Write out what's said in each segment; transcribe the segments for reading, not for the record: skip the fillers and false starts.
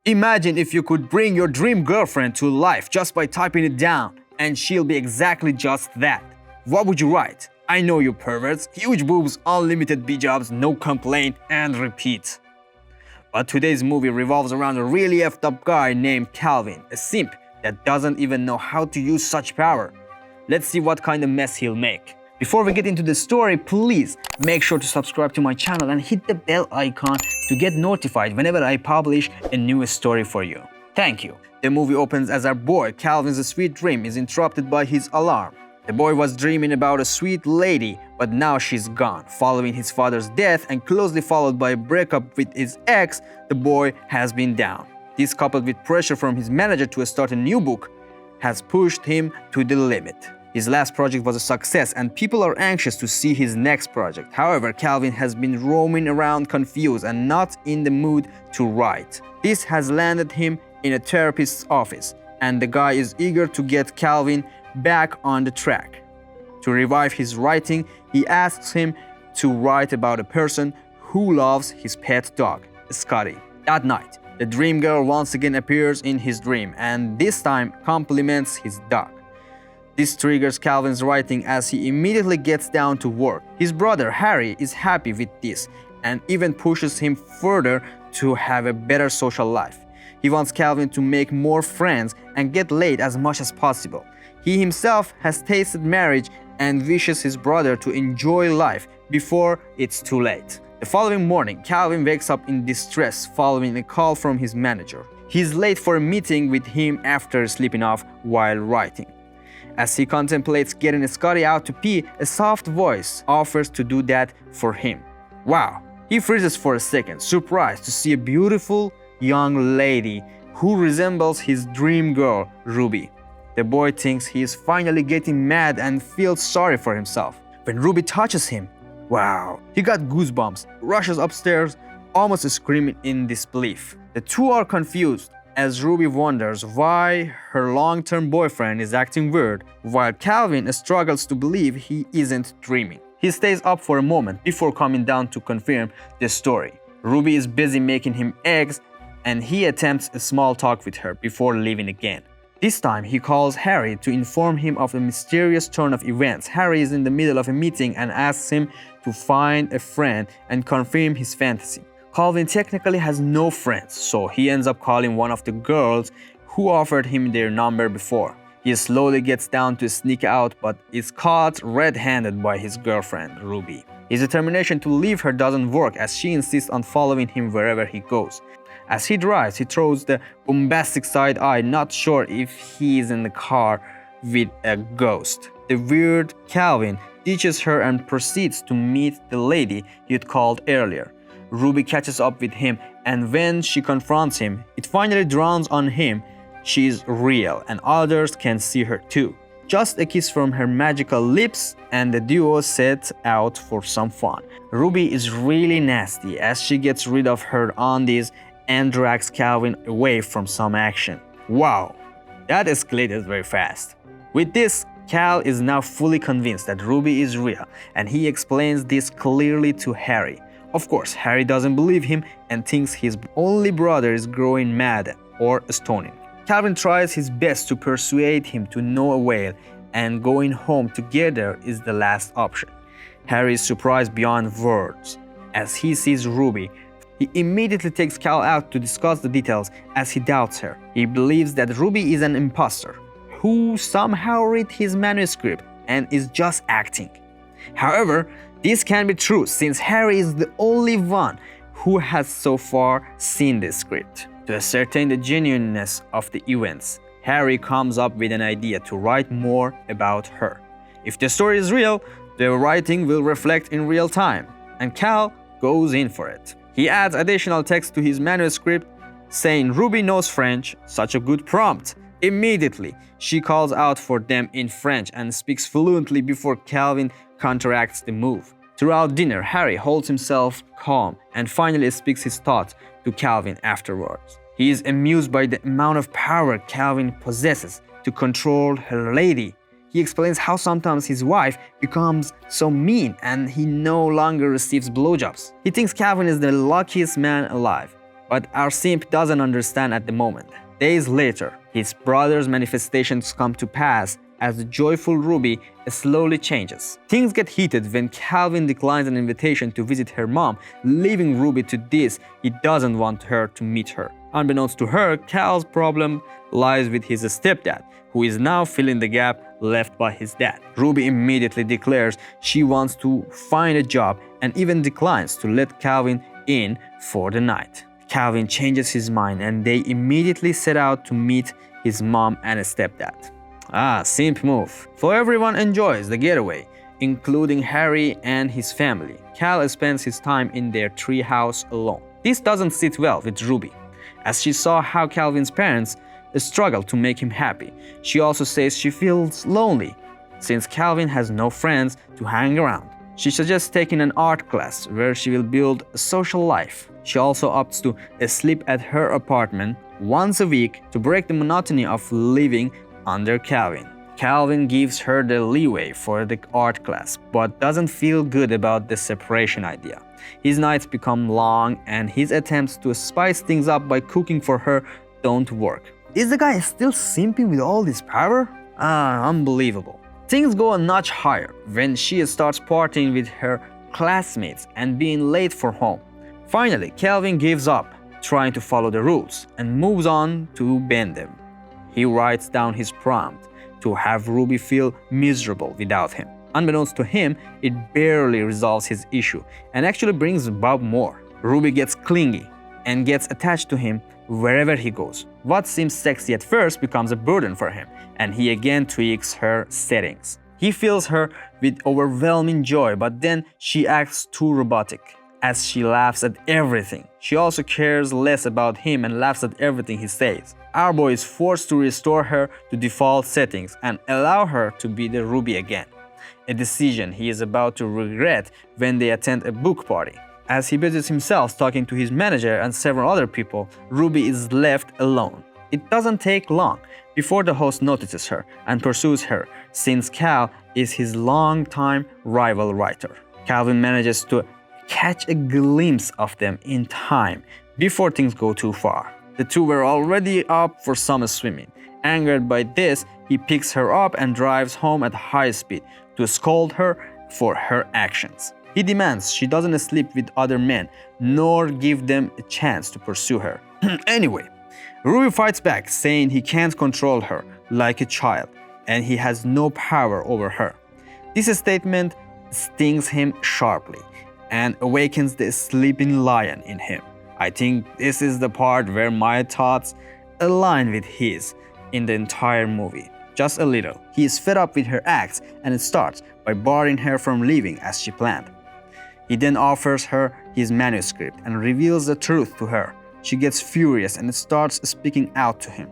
Imagine if you could bring your dream girlfriend to life just by typing it down, and she'll be exactly just that. What would you write? I know you perverts, huge boobs, unlimited B-jobs, no complaint, and repeat. But today's movie revolves around a really effed up guy named Calvin, a simp that doesn't even know how to use such power. Let's see what kind of mess he'll make. Before we get into the story, please make sure to subscribe to my channel and hit the bell icon to get notified whenever I publish a new story for you. Thank you. The movie opens as our boy Calvin's sweet dream is interrupted by his alarm. The boy was dreaming about a sweet lady, but now she's gone. Following his father's death and closely followed by a breakup with his ex, the boy has been down. This, coupled with pressure from his manager to start a new book, has pushed him to the limit. His last project was a success and people are anxious to see his next project. However, Calvin has been roaming around confused and not in the mood to write. This has landed him in a therapist's office, and the guy is eager to get Calvin back on the track. To revive his writing, he asks him to write about a person who loves his pet dog, Scotty. That night, the dream girl once again appears in his dream and this time compliments his dog. This triggers Calvin's writing as he immediately gets down to work. His brother Harry is happy with this and even pushes him further to have a better social life. He wants Calvin to make more friends and get laid as much as possible. He himself has tasted marriage and wishes his brother to enjoy life before it's too late. The following morning, Calvin wakes up in distress following a call from his manager. He's late for a meeting with him after sleeping off while writing. As he contemplates getting Scotty out to pee, a soft voice offers to do that for him. Wow! He freezes for a second, surprised to see a beautiful young lady who resembles his dream girl, Ruby. The boy thinks he is finally getting mad and feels sorry for himself. When Ruby touches him, wow! He got goosebumps, rushes upstairs, almost screaming in disbelief. The two are confused as Ruby wonders why her long-term boyfriend is acting weird, while Calvin struggles to believe he isn't dreaming. He stays up for a moment before coming down to confirm the story. Ruby is busy making him eggs and he attempts a small talk with her before leaving again. This time he calls Harry to inform him of a mysterious turn of events. Harry is in the middle of a meeting and asks him to find a friend and confirm his fantasy. Calvin technically has no friends, so he ends up calling one of the girls who offered him their number before. He slowly gets down to sneak out but is caught red-handed by his girlfriend, Ruby. His determination to leave her doesn't work as she insists on following him wherever he goes. As he drives, he throws the bombastic side eye, not sure if he is in the car with a ghost. The weird Calvin ditches her and proceeds to meet the lady he'd called earlier. Ruby catches up with him, and when she confronts him, it finally dawns on him she's real and others can see her too. Just a kiss from her magical lips and the duo set out for some fun. Ruby is really nasty as she gets rid of her undies and drags Calvin away from some action. Wow, that escalated very fast. With this, Cal is now fully convinced that Ruby is real and he explains this clearly to Harry. Of course, Harry doesn't believe him and thinks his only brother is growing mad or stoning. Calvin tries his best to persuade him to no avail and going home together is the last option. Harry is surprised beyond words as he sees Ruby. He immediately takes Cal out to discuss the details as he doubts her. He believes that Ruby is an imposter who somehow read his manuscript and is just acting. However, this can be true since Harry is the only one who has so far seen the script. To ascertain the genuineness of the events, Harry comes up with an idea to write more about her. If the story is real, the writing will reflect in real time, and Cal goes in for it. He adds additional text to his manuscript saying Ruby knows French, such a good prompt. Immediately, she calls out for them in French and speaks fluently before Calvin counteracts the move. Throughout dinner, Harry holds himself calm and finally speaks his thoughts to Calvin afterwards. He is amused by the amount of power Calvin possesses to control her lady. He explains how sometimes his wife becomes so mean and he no longer receives blowjobs. He thinks Calvin is the luckiest man alive. But our simp doesn't understand at the moment. Days later, his brother's manifestations come to pass as the joyful Ruby slowly changes. Things get heated when Calvin declines an invitation to visit her mom, leaving Ruby to this he doesn't want her to meet her. Unbeknownst to her, Cal's problem lies with his stepdad, who is now filling the gap left by his dad. Ruby immediately declares she wants to find a job and even declines to let Calvin in for the night. Calvin changes his mind and they immediately set out to meet his mom and stepdad. Simp move. So everyone enjoys the getaway, including Harry and his family. Cal spends his time in their treehouse alone. This doesn't sit well with Ruby, as she saw how Calvin's parents struggle to make him happy. She also says she feels lonely, since Calvin has no friends to hang around. She suggests taking an art class where she will build a social life. She also opts to sleep at her apartment once a week to break the monotony of living under Calvin. Calvin gives her the leeway for the art class, but doesn't feel good about the separation idea. His nights become long and his attempts to spice things up by cooking for her don't work. Is the guy still simping with all this power? Unbelievable. Things go a notch higher when she starts partying with her classmates and being late for home. Finally, Calvin gives up trying to follow the rules and moves on to bend them. He writes down his prompt to have Ruby feel miserable without him. Unbeknownst to him, it barely resolves his issue and actually brings about more. Ruby gets clingy and gets attached to him wherever he goes. What seems sexy at first becomes a burden for him, and he again tweaks her settings. He fills her with overwhelming joy, but then she acts too robotic, as she laughs at everything. She also cares less about him and laughs at everything he says. Our boy is forced to restore her to default settings and allow her to be the Ruby again, a decision he is about to regret when they attend a book party. As he busies himself talking to his manager and several other people, Ruby is left alone. It doesn't take long before the host notices her and pursues her, since Cal is his longtime rival writer. Calvin manages to catch a glimpse of them in time before things go too far. The two were already up for summer swimming. Angered by this, he picks her up and drives home at high speed to scold her for her actions. He demands she doesn't sleep with other men, nor give them a chance to pursue her. Anyway, Ruby fights back, saying he can't control her like a child, and he has no power over her. This statement stings him sharply and awakens the sleeping lion in him. I think this is the part where my thoughts align with his in the entire movie. Just a little. He is fed up with her acts and it starts by barring her from leaving as she planned. He then offers her his manuscript and reveals the truth to her. She gets furious and starts speaking out to him,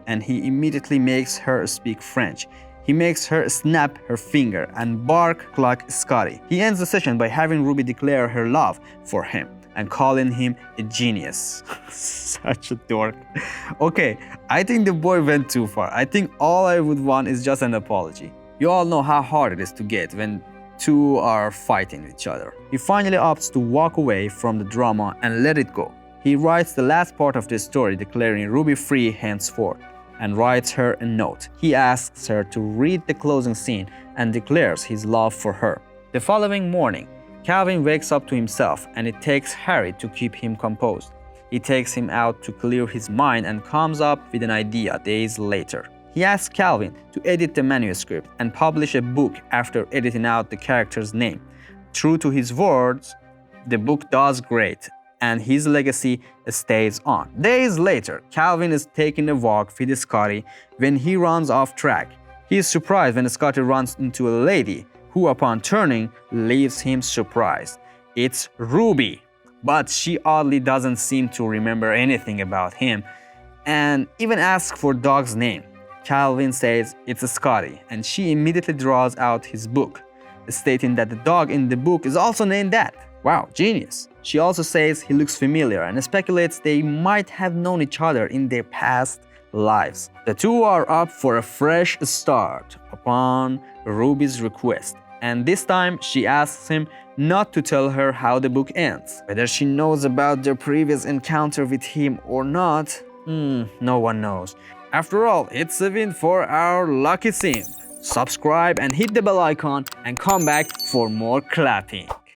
and he immediately makes her speak French. He makes her snap her finger and bark like Scotty. He ends the session by having Ruby declare her love for him and calling him a genius. Such a dork. Okay, I think the boy went too far. I think all I would want is just an apology. You all know how hard it is to get when two are fighting each other. He finally opts to walk away from the drama and let it go. He writes the last part of the story declaring Ruby free henceforth and writes her a note. He asks her to read the closing scene and declares his love for her. The following morning, Calvin wakes up to himself and it takes Harry to keep him composed. He takes him out to clear his mind and comes up with an idea days later. He asks Calvin to edit the manuscript and publish a book after editing out the character's name. True to his words, the book does great and his legacy stays on. Days later, Calvin is taking a walk with Scotty when he runs off track. He is surprised when Scotty runs into a lady who, upon turning, leaves him surprised. It's Ruby, but she oddly doesn't seem to remember anything about him and even asks for dog's name. Calvin says it's Scotty, and she immediately draws out his book, stating that the dog in the book is also named that. Wow, genius. She also says he looks familiar and speculates they might have known each other in their past lives. The two are up for a fresh start upon Ruby's request. And this time, she asks him not to tell her how the book ends. Whether she knows about their previous encounter with him or not, no one knows. After all, it's a win for our lucky simp. Subscribe and hit the bell icon and come back for more clapping.